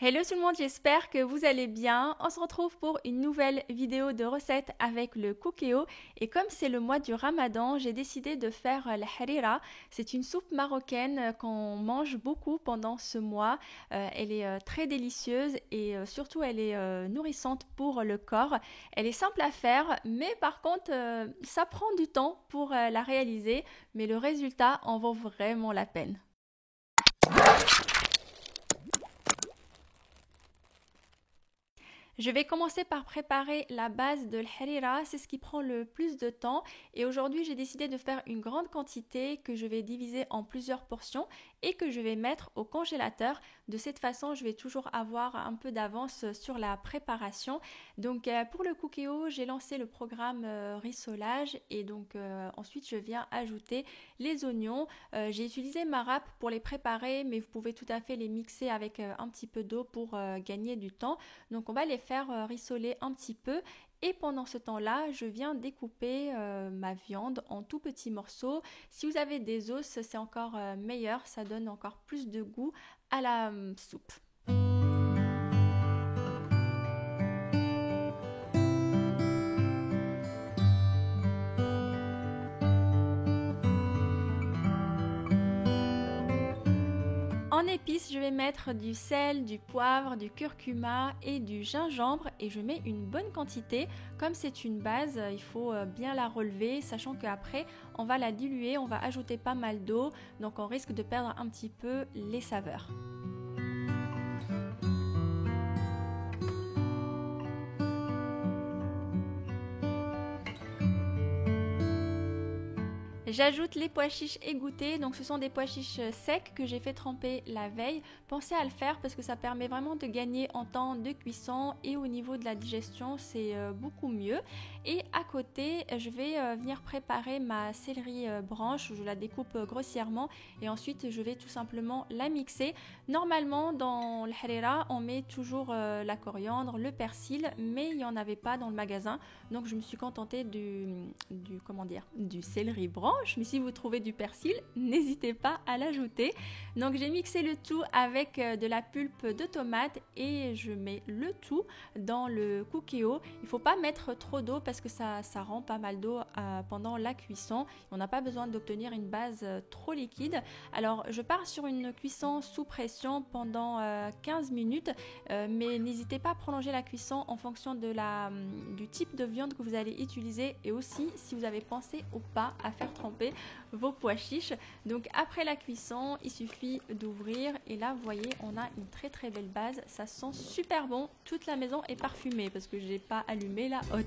Hello tout le monde, j'espère que vous allez bien. On se retrouve pour une nouvelle vidéo de recette avec le cookéo. Et comme c'est le mois du Ramadan, j'ai décidé de faire la harira. C'est une soupe marocaine qu'on mange beaucoup pendant ce mois. Elle est très délicieuse et surtout elle est nourrissante pour le corps. Elle est simple à faire, mais par contre ça prend du temps pour la réaliser. Mais le résultat en vaut vraiment la peine. Je vais commencer par préparer la base de l'harira, c'est ce qui prend le plus de temps et aujourd'hui j'ai décidé de faire une grande quantité que je vais diviser en plusieurs portions et que je vais mettre au congélateur. De cette façon je vais toujours avoir un peu d'avance sur la préparation. Donc pour le cookéo j'ai lancé le programme rissolage et donc ensuite je viens ajouter les oignons. J'ai utilisé ma râpe pour les préparer mais vous pouvez tout à fait les mixer avec un petit peu d'eau pour gagner du temps. Donc on va les faire rissoler un petit peu et pendant ce temps-là, je viens découper ma viande en tout petits morceaux. Si vous avez des os, c'est encore meilleur, ça donne encore plus de goût à la soupe. En épices, je vais mettre du sel, du poivre, du curcuma et du gingembre et je mets une bonne quantité. Comme c'est une base, il faut bien la relever, sachant qu'après on va la diluer, on va ajouter pas mal d'eau, donc on risque de perdre un petit peu les saveurs. J'ajoute les pois chiches égouttés, donc ce sont des pois chiches secs que j'ai fait tremper la veille. Pensez à le faire parce que ça permet vraiment de gagner en temps de cuisson et au niveau de la digestion c'est beaucoup mieux. Et à côté je vais venir préparer ma céleri branche, je la découpe grossièrement et ensuite je vais tout simplement la mixer. Normalement dans le harira on met toujours la coriandre, le persil, mais il n'y en avait pas dans le magasin, donc je me suis contentée du céleri branche. Mais si vous trouvez du persil, n'hésitez pas à l'ajouter. Donc j'ai mixé le tout avec de la pulpe de tomate et je mets le tout dans le cookéo. Il ne faut pas mettre trop d'eau parce que ça rend pas mal d'eau pendant la cuisson. On n'a pas besoin d'obtenir une base trop liquide. Alors je pars sur une cuisson sous pression pendant 15 minutes, mais n'hésitez pas à prolonger la cuisson en fonction du type de viande que vous allez utiliser et aussi si vous avez pensé ou pas à faire tremper vos pois chiches. Donc après la cuisson il suffit d'ouvrir et là vous voyez on a une très très belle base, ça sent super bon, toute la maison est parfumée parce que j'ai pas allumé la hotte.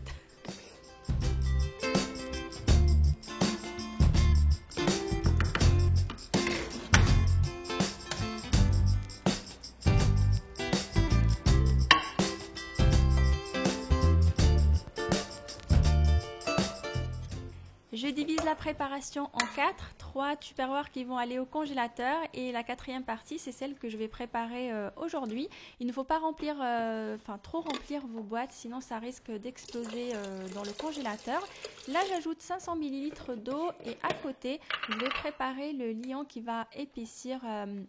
Je divise la préparation en 4, 3 tupperwares qui vont aller au congélateur et la quatrième partie c'est celle que je vais préparer aujourd'hui. Il ne faut pas trop remplir vos boîtes sinon ça risque d'exploser dans le congélateur. Là j'ajoute 500 ml d'eau et à côté je vais préparer le liant qui va épaissir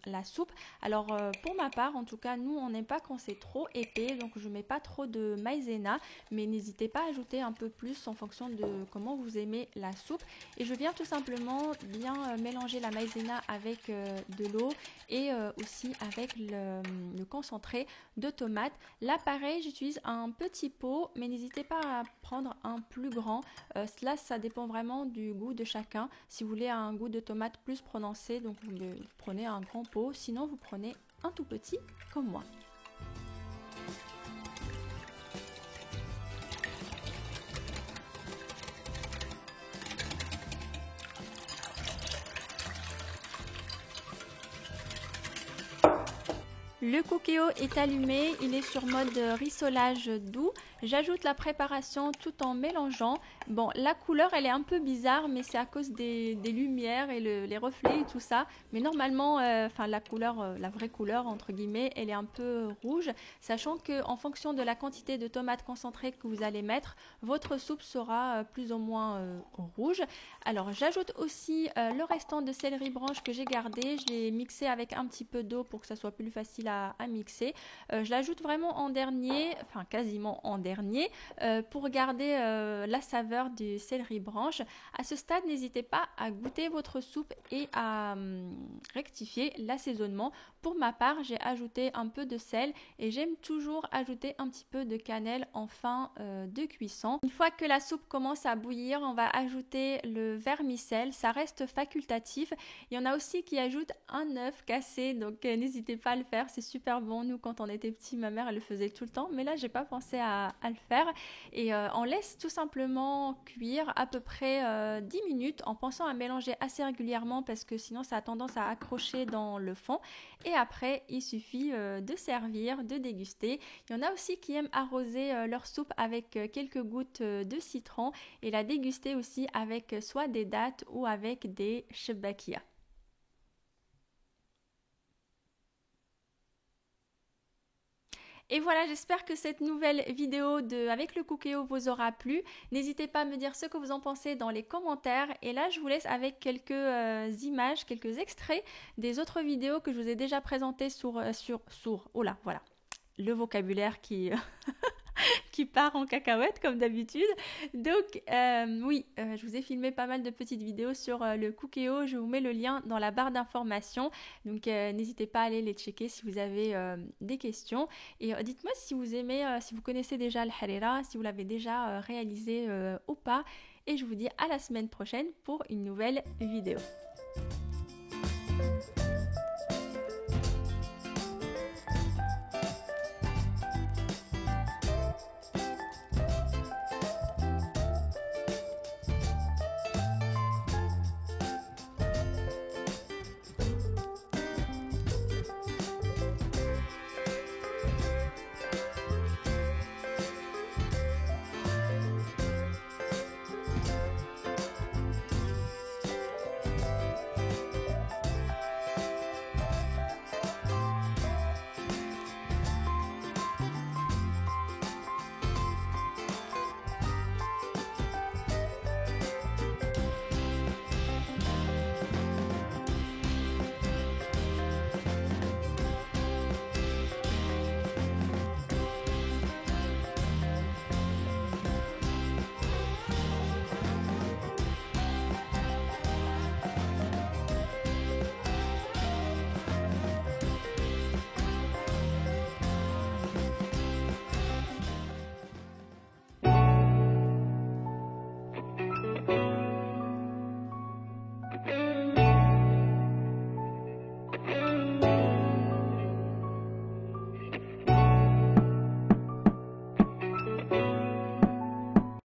la soupe. Alors pour ma part en tout cas nous on n'aime pas quand c'est trop épais donc je ne mets pas trop de maïzena, mais n'hésitez pas à ajouter un peu plus en fonction de comment vous aimez la soupe. Et je viens tout simplement bien mélanger la maïzena avec de l'eau et aussi avec le concentré de tomate. Là pareil j'utilise un petit pot mais n'hésitez pas à prendre un plus grand. Cela ça dépend vraiment du goût de chacun. Si vous voulez un goût de tomate plus prononcé donc vous prenez un grand pot, sinon vous prenez un tout petit comme moi. Le cookéo est allumé, il est sur mode rissolage doux. J'ajoute la préparation tout en mélangeant. Bon, la couleur elle est un peu bizarre mais c'est à cause des lumières et les reflets et tout ça. Mais normalement, la couleur, la vraie couleur entre guillemets, elle est un peu rouge. Sachant qu'en fonction de la quantité de tomates concentrées que vous allez mettre, votre soupe sera plus ou moins rouge. Alors j'ajoute aussi le restant de céleri branche que j'ai gardé. Je l'ai mixé avec un petit peu d'eau pour que ça soit plus facile à mixer. Je l'ajoute vraiment en dernier, enfin quasiment en dernier, pour garder la saveur du céleri branche. À ce stade, n'hésitez pas à goûter votre soupe et à rectifier l'assaisonnement. Pour ma part, j'ai ajouté un peu de sel et j'aime toujours ajouter un petit peu de cannelle en fin de cuisson. Une fois que la soupe commence à bouillir, on va ajouter le vermicelle. Ça reste facultatif. Il y en a aussi qui ajoutent un œuf cassé, donc n'hésitez pas à le faire. C'est super bon. Nous, quand on était petits, ma mère elle le faisait tout le temps, mais là, j'ai pas pensé à le faire. Et on laisse tout simplement cuire à peu près 10 minutes en pensant à mélanger assez régulièrement parce que sinon ça a tendance à accrocher dans le fond. Et après, il suffit de servir, de déguster. Il y en a aussi qui aiment arroser leur soupe avec quelques gouttes de citron et la déguster aussi avec soit des dattes ou avec des shebakia. Et voilà, j'espère que cette nouvelle vidéo avec le cookéo vous aura plu. N'hésitez pas à me dire ce que vous en pensez dans les commentaires. Et là, je vous laisse avec quelques images, quelques extraits des autres vidéos que je vous ai déjà présentées oh là, voilà, le vocabulaire qui... qui part en cacahuète comme d'habitude. Donc oui, je vous ai filmé pas mal de petites vidéos sur le cookéo. Je vous mets le lien dans la barre d'informations. Donc n'hésitez pas à aller les checker si vous avez des questions. Et dites-moi si vous aimez, si vous connaissez déjà le harira, si vous l'avez déjà réalisé ou pas. Et je vous dis à la semaine prochaine pour une nouvelle vidéo.